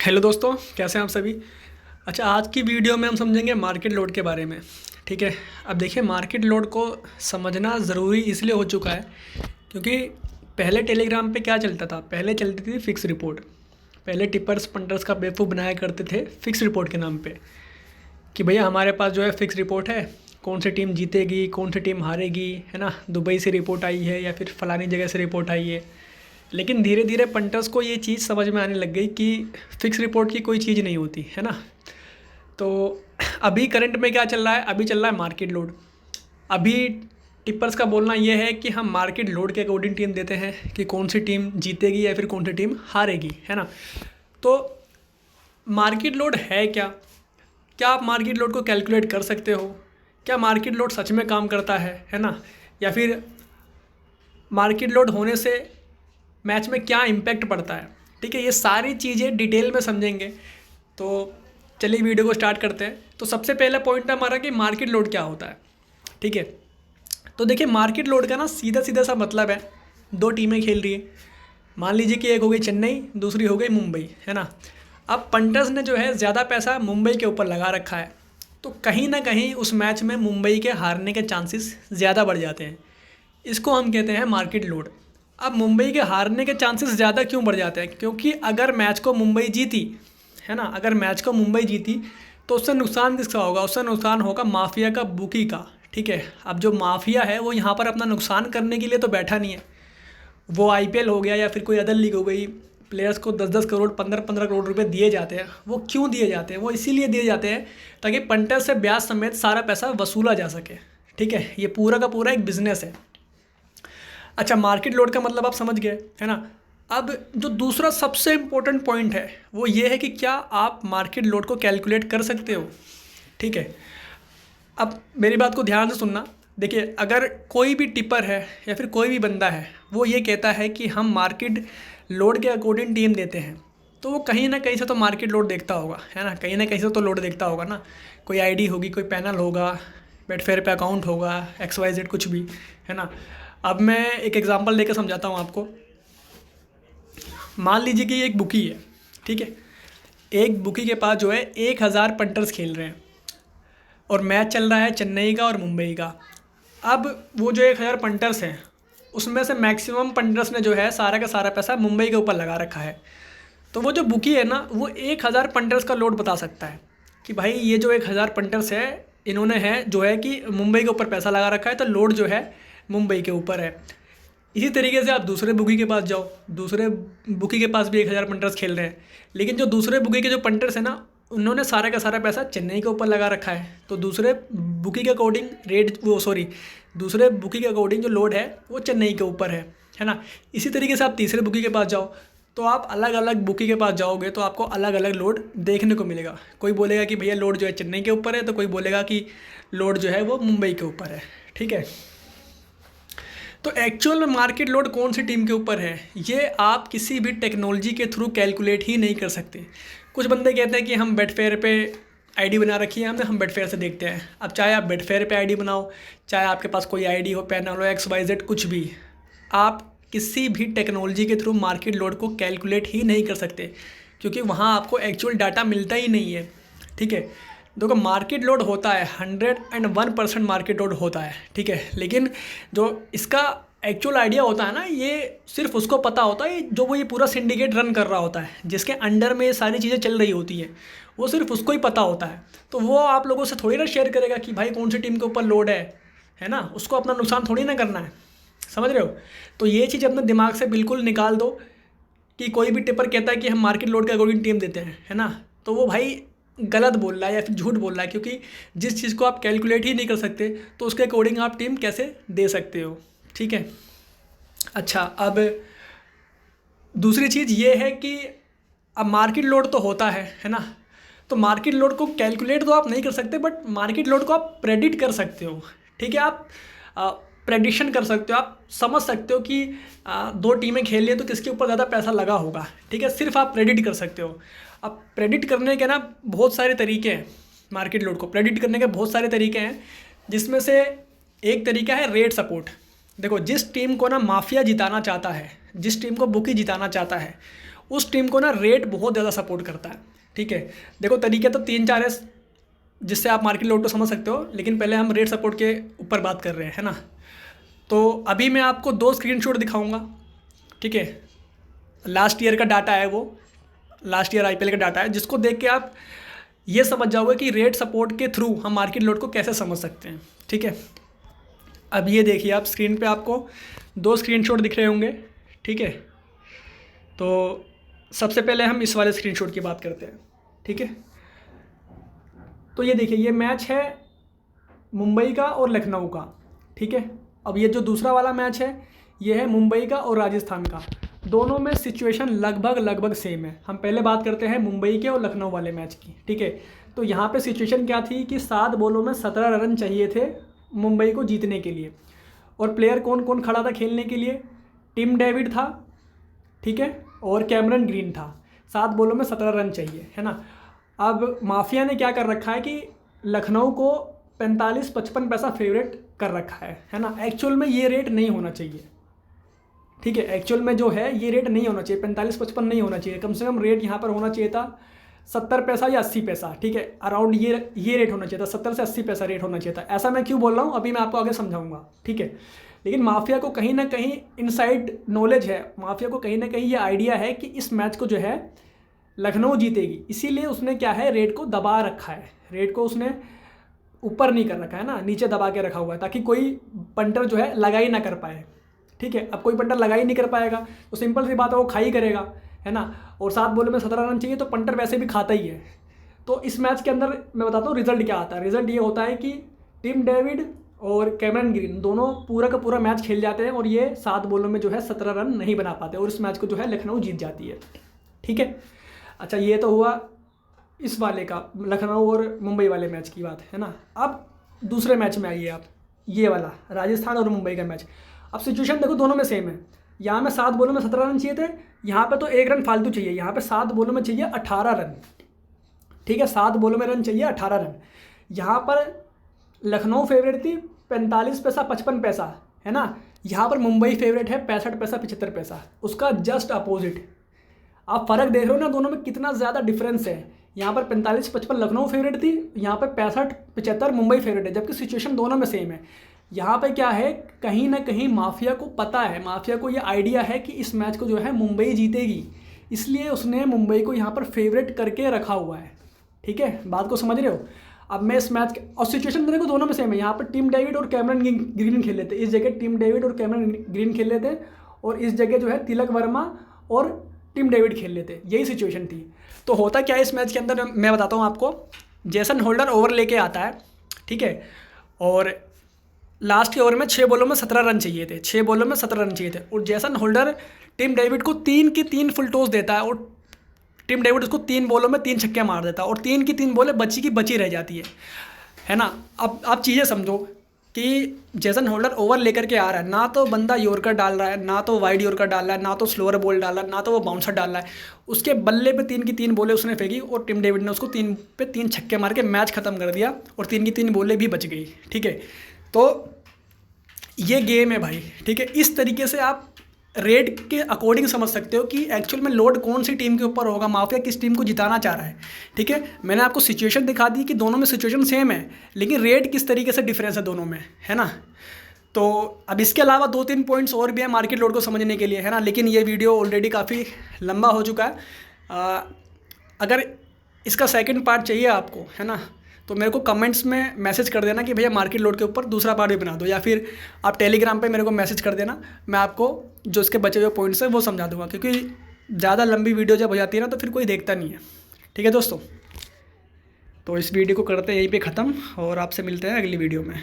Hello दोस्तों, कैसे हैं आप सभी। अच्छा, आज की वीडियो में हम समझेंगे मार्केट लोड के बारे में। ठीक है। अब देखिए, मार्केट लोड को समझना ज़रूरी इसलिए हो चुका है क्योंकि पहले टेलीग्राम पे क्या चलता था। पहले चलती थी फिक्स रिपोर्ट। पहले टिपर्स पंटर्स का बेवकूफ़ बनाया करते थे फिक्स रिपोर्ट के नाम पे कि भैया हमारे पास जो है फिक्स रिपोर्ट है, कौन सी टीम जीतेगी कौन सी टीम हारेगी, है ना। दुबई से रिपोर्ट आई है या फिर फ़लानी जगह से रिपोर्ट आई है। लेकिन धीरे धीरे पंटर्स को ये चीज़ समझ में आने लग गई कि फ़िक्स रिपोर्ट की कोई चीज़ नहीं होती है ना। तो अभी करंट में क्या चल रहा है, अभी चल रहा है मार्केट लोड। अभी टिप्पर्स का बोलना ये है कि हम मार्केट लोड के अकॉर्डिंग टीम देते हैं कि कौन सी टीम जीतेगी या फिर कौन सी टीम हारेगी, है ना। तो मार्केट लोड है क्या, क्या आप मार्केट लोड को कैलकुलेट कर सकते हो, क्या मार्केट लोड सच में काम करता है ना। या फिर मार्केट लोड होने से मैच में क्या इम्पैक्ट पड़ता है। ठीक है, ये सारी चीज़ें डिटेल में समझेंगे। तो चलिए वीडियो को स्टार्ट करते हैं। तो सबसे पहला पॉइंट है हमारा कि मार्केट लोड क्या होता है। ठीक है, तो देखिए मार्केट लोड का ना सीधा सीधा सा मतलब है, दो टीमें खेल रही है। मान लीजिए कि एक हो गई चेन्नई, दूसरी हो गई मुंबई, है ना। अब पंटर्स ने जो है ज़्यादा पैसा मुंबई के ऊपर लगा रखा है, तो कहीं ना कहीं उस मैच में मुंबई के हारने के चांसेस ज़्यादा बढ़ जाते हैं। इसको हम कहते हैं मार्केट लोड। अब मुंबई के हारने के चांसेस ज़्यादा क्यों बढ़ जाते हैं, क्योंकि अगर मैच को मुंबई जीती, है ना, अगर मैच को मुंबई जीती तो उससे नुकसान किसका होगा, उससे नुकसान होगा माफिया का, बुकी का। ठीक है, अब जो माफिया है वो यहाँ पर अपना नुकसान करने के लिए तो बैठा नहीं है। वो आईपीएल हो गया या फिर कोई अदर लीग हो गई, प्लेयर्स को 10-10 करोड़ 15-15 करोड़ रुपए दिए जाते हैं। वो क्यों दिए जाते हैं, वो इसीलिए दिए जाते हैं ताकि पंटर से ब्याज समेत सारा पैसा वसूला जा सके। ठीक है, ये पूरा का पूरा एक बिजनेस है। अच्छा, मार्केट लोड का मतलब आप समझ गए, है ना। अब जो दूसरा सबसे इम्पोर्टेंट पॉइंट है वो ये है कि क्या आप मार्केट लोड को कैलकुलेट कर सकते हो। ठीक है, अब मेरी बात को ध्यान से सुनना। देखिए, अगर कोई भी टिपर है या फिर कोई भी बंदा है वो ये कहता है कि हम मार्केट लोड के अकॉर्डिंग टीम देते हैं, तो वो कहीं ना कहीं से तो मार्केट लोड देखता होगा, है ना। कहीं ना कहीं से तो लोड देखता होगा ना। कोई आईडी होगी, कोई पैनल होगा, बेटफेयर पे अकाउंट होगा, XYZ कुछ भी, है ना। अब मैं एक एग्जांपल लेकर समझाता हूँ आपको। मान लीजिए कि एक बुकी है। ठीक है, एक बुकी के पास जो है 1000 पंटर्स खेल रहे हैं और मैच चल रहा है चेन्नई का और मुंबई का। अब वो जो 1000 पंटर्स हैं उसमें से मैक्सिमम पंटर्स ने जो है सारा का सारा पैसा मुंबई के ऊपर लगा रखा है। तो वो जो बुकी है ना, वो 1000 पंटर्स का लोड बता सकता है कि भाई ये जो 1000 पंटर्स है, इन्होंने है जो है कि मुंबई के ऊपर पैसा लगा रखा है, तो लोड जो है मुंबई के ऊपर है। इसी तरीके से आप दूसरे बुकी के पास जाओ, दूसरे बुकी के पास भी 1000 पंटर्स खेल रहे हैं, लेकिन जो दूसरे बुकी के जो पंटर्स हैं ना, उन्होंने सारा का सारा पैसा चेन्नई के ऊपर लगा रखा है। तो दूसरे बुकी के अकॉर्डिंग रेट, वो सॉरी, दूसरे बुकी के अकॉर्डिंग जो लोड है वो चेन्नई के ऊपर है ना। इसी तरीके से आप तीसरे बुकी के पास जाओ, तो आप अलग अलग बुकी के पास जाओगे तो आपको अलग अलग लोड देखने को मिलेगा। कोई बोलेगा कि भैया लोड जो है चेन्नई के ऊपर है, तो कोई बोलेगा कि लोड जो है वो मुंबई के ऊपर है। ठीक है, तो एक्चुअल में मार्केट लोड कौन सी टीम के ऊपर है, ये आप किसी भी टेक्नोलॉजी के थ्रू कैलकुलेट ही नहीं कर सकते। कुछ बंदे कहते हैं कि हम बेटफेयर पे आईडी बना रखी है हमने, हम बेटफेयर से देखते हैं। अब चाहे आप बेटफेयर पे आईडी बनाओ, चाहे आपके पास कोई आईडी हो, पैनल हो, XYZ कुछ भी, आप किसी भी टेक्नोलॉजी के थ्रू मार्केट लोड को कैलकुलेट ही नहीं कर सकते, क्योंकि वहाँ आपको एक्चुअल डाटा मिलता ही नहीं है। ठीक है, देखो मार्केट लोड होता है 101% मार्केट लोड होता है। ठीक है, लेकिन जो इसका एक्चुअल आइडिया होता है ना, ये सिर्फ उसको पता होता है जो वो ये पूरा सिंडिकेट रन कर रहा होता है, जिसके अंडर में ये सारी चीज़ें चल रही होती हैं, वो सिर्फ उसको ही पता होता है। तो वो आप लोगों से थोड़ी ना शेयर करेगा कि भाई कौन सी टीम के ऊपर लोड है ना। उसको अपना नुकसान थोड़ी ना करना है, समझ रहे हो। तो ये चीज़ अपने दिमाग से बिल्कुल निकाल दो कि कोई भी टिपर कहता है कि हम मार्केट लोड के अकॉर्डिंग टीम देते हैं, है ना, तो वो भाई गलत बोल रहा है या फिर झूठ बोल रहा है, क्योंकि जिस चीज़ को आप कैलकुलेट ही नहीं कर सकते तो उसके अकॉर्डिंग आप टीम कैसे दे सकते हो। ठीक है, अच्छा, अब दूसरी चीज़ ये है कि अब मार्केट लोड तो होता है ना। तो मार्केट लोड को कैलकुलेट तो आप नहीं कर सकते, बट मार्केट लोड को आप प्रेडिक्ट कर सकते हो। ठीक है, आप प्रेडिक्शन कर सकते हो, आप समझ सकते हो कि दो टीमें खेल रही हैं तो किसके ऊपर ज़्यादा पैसा लगा होगा। ठीक है, सिर्फ आप प्रेडिक्ट कर सकते हो। अब प्रेडिक्ट करने के ना बहुत सारे तरीके हैं। मार्केट लोड को प्रेडिक्ट करने के बहुत सारे तरीके हैं, जिसमें से एक तरीका है रेट सपोर्ट। देखो, जिस टीम को ना माफिया जिताना चाहता है, जिस टीम को बुकी जिताना चाहता है, उस टीम को ना रेट बहुत ज़्यादा सपोर्ट करता है। ठीक है, देखो तरीके तो 3-4 है जिससे आप मार्केट लोड को समझ सकते हो, लेकिन पहले हम रेट सपोर्ट के ऊपर बात कर रहे हैं, है ना। तो अभी मैं आपको 2 स्क्रीनशॉट दिखाऊंगा। ठीक है, लास्ट ईयर का डाटा है, वो लास्ट ईयर IPL का डाटा है, जिसको देख के आप ये समझ जाओगे कि रेट सपोर्ट के थ्रू हम मार्केट लोड को कैसे समझ सकते हैं। ठीक है, अब ये देखिए आप स्क्रीन पे आपको 2 स्क्रीनशॉट दिख रहे होंगे। ठीक है, तो सबसे पहले हम इस वाले स्क्रीनशॉट की बात करते हैं। ठीक है, तो ये देखिए ये मैच है मुंबई का और लखनऊ का। ठीक है, अब ये जो दूसरा वाला मैच है ये है मुंबई का और राजस्थान का। दोनों में सिचुएशन लगभग सेम है। हम पहले बात करते हैं मुंबई के और लखनऊ वाले मैच की। ठीक है, तो यहाँ पे सिचुएशन क्या थी कि 7 बॉलों में 17 रन चाहिए थे मुंबई को जीतने के लिए। और प्लेयर कौन कौन खड़ा था खेलने के लिए? टिम डेविड था, ठीक है, और कैमरन ग्रीन था। 7 बॉलों में 17 रन चाहिए, है ना। अब माफिया ने क्या कर रखा है कि लखनऊ को 45-55 पैसा फेवरेट कर रखा है ना। एक्चुअल में ये रेट नहीं होना चाहिए। ठीक है, एक्चुअल में जो है ये रेट नहीं होना चाहिए, 45-55 नहीं होना चाहिए। कम से कम रेट यहाँ पर होना चाहिए था 70 पैसा या 80 पैसा। ठीक है, अराउंड ये रेट होना चाहिए था, 70 से 80 पैसा रेट होना चाहिए था। ऐसा मैं क्यों बोल रहा हूँ अभी मैं आपको आगे समझाऊंगा। ठीक है, लेकिन माफिया को कहीं ना कहीं इनसाइड नॉलेज है, माफिया को कहीं ना कहीं ये आइडिया है कि इस मैच को जो है लखनऊ जीतेगी, इसीलिए उसने क्या है रेट को दबा रखा है। रेट को उसने ऊपर नहीं कर रखा है ना, नीचे दबा के रखा हुआ है, ताकि कोई पंटर जो है लगा ही ना कर पाए। ठीक है, अब कोई पंटर लगा ही नहीं कर पाएगा तो सिंपल सी बात है वो खा ही करेगा, है ना। और 7 बॉलों में 17 रन चाहिए तो पंटर वैसे भी खाता ही है। तो इस मैच के अंदर मैं बताता हूँ रिजल्ट क्या आता है। रिजल्ट ये होता है कि टिम डेविड और कैमरन ग्रीन दोनों पूरा का पूरा मैच खेल जाते हैं और ये 7 बॉलों में जो है 17 रन नहीं बना पाते और इस मैच को जो है लखनऊ जीत जाती है। ठीक है, अच्छा ये तो हुआ इस वाले का लखनऊ और मुंबई वाले मैच की बात, है ना। अब दूसरे मैच में आइए आप, ये वाला राजस्थान और मुंबई का मैच। अब सिचुएशन देखो दोनों में सेम है। यहाँ में 7 बॉलों में 17 रन चाहिए थे, यहाँ पे तो 1 रन फालतू चाहिए। यहाँ पे 7 बॉलों में चाहिए 18 रन। ठीक है, 7 बॉलों में रन चाहिए 18 रन। यहाँ पर लखनऊ फेवरेट थी 45 पैसा 55 पैसा, है ना। यहाँ पर मुंबई फेवरेट है 65 पैसा 75 पैसा, उसका जस्ट अपोजिट। आप फ़र्क देख रहे हो ना दोनों में कितना ज़्यादा डिफरेंस है। यहाँ पर 45-55 लखनऊ फेवरेट थी, यहाँ पर 65-75 मुंबई फेवरेट है, जबकि सिचुएशन दोनों में सेम है। यहाँ पे क्या है, कहीं ना कहीं माफिया को पता है, माफिया को ये आइडिया है कि इस मैच को जो है मुंबई जीतेगी, इसलिए उसने मुंबई को यहाँ पर फेवरेट करके रखा हुआ है। ठीक है, बात को समझ रहे हो। अब मैं इस मैच और सिचुएशन देखो दोनों में सेम है। यहाँ पर टिम डेविड और कैमरन ग्रीन खेल लेते, इस जगह टिम डेविड और कैमरन ग्रीन खेल लेते, और इस जगह जो है तिलक वर्मा और टिम डेविड खेल लेते। यही सिचुएशन थी। तो होता क्या है इस मैच के अंदर मैं बताता हूँ आपको। जेसन होल्डर ओवर लेके आता है, ठीक है, और लास्ट के ओवर में 6 बॉलों में 17 रन चाहिए थे, 6 बॉलों में 17 रन चाहिए थे, और जेसन होल्डर टिम डेविड को 3 की 3 फुल टॉस देता है और टिम डेविड उसको 3 बॉलों में 3 छक्के मार देता है और 3 की 3 बॉलें बची की बची रह जाती है ना। अब आप चीज़ें समझो कि जेसन होल्डर ओवर लेकर के आ रहा है, ना तो बंदा यॉर्कर डाल रहा है, ना तो वाइड यॉर्कर डाल रहा है, ना तो स्लोअर बॉल डाल रहा है, ना तो वो बाउंसर डाल रहा है। उसके बल्ले पे 3 की 3 बॉलें उसने फेंकी और टिम डेविड ने उसको 3 पे 3 छक्के मार के मैच ख़त्म कर दिया और 3 की 3 बॉलें भी बच गई। ठीक है, तो ये गेम है भाई। ठीक है, इस तरीके से आप रेट के अकॉर्डिंग समझ सकते हो कि एक्चुअल में लोड कौन सी टीम के ऊपर होगा, माफिया किस टीम को जिताना चाह रहा है। ठीक है, मैंने आपको सिचुएशन दिखा दी कि दोनों में सिचुएशन सेम है, लेकिन रेट किस तरीके से डिफरेंस है दोनों में, है ना। तो अब इसके अलावा 2-3 पॉइंट्स और भी हैं मार्केट लोड को समझने के लिए, है ना, लेकिन ये वीडियो ऑलरेडी काफ़ी लंबा हो चुका है। अगर इसका सेकंड पार्ट चाहिए आपको, है ना, तो मेरे को कमेंट्स में मैसेज कर देना कि भैया मार्केट लोड के ऊपर दूसरा पार्ट भी बना दो, या फिर आप टेलीग्राम पे मेरे को मैसेज कर देना, मैं आपको जो इसके बचे हुए पॉइंट्स हैं वो समझा दूंगा, क्योंकि ज़्यादा लंबी वीडियो जब हो जाती है ना तो फिर कोई देखता नहीं है। ठीक है दोस्तों, तो इस वीडियो को करते हैं यहीं पे ख़त्म और आपसे मिलते हैं अगली वीडियो में।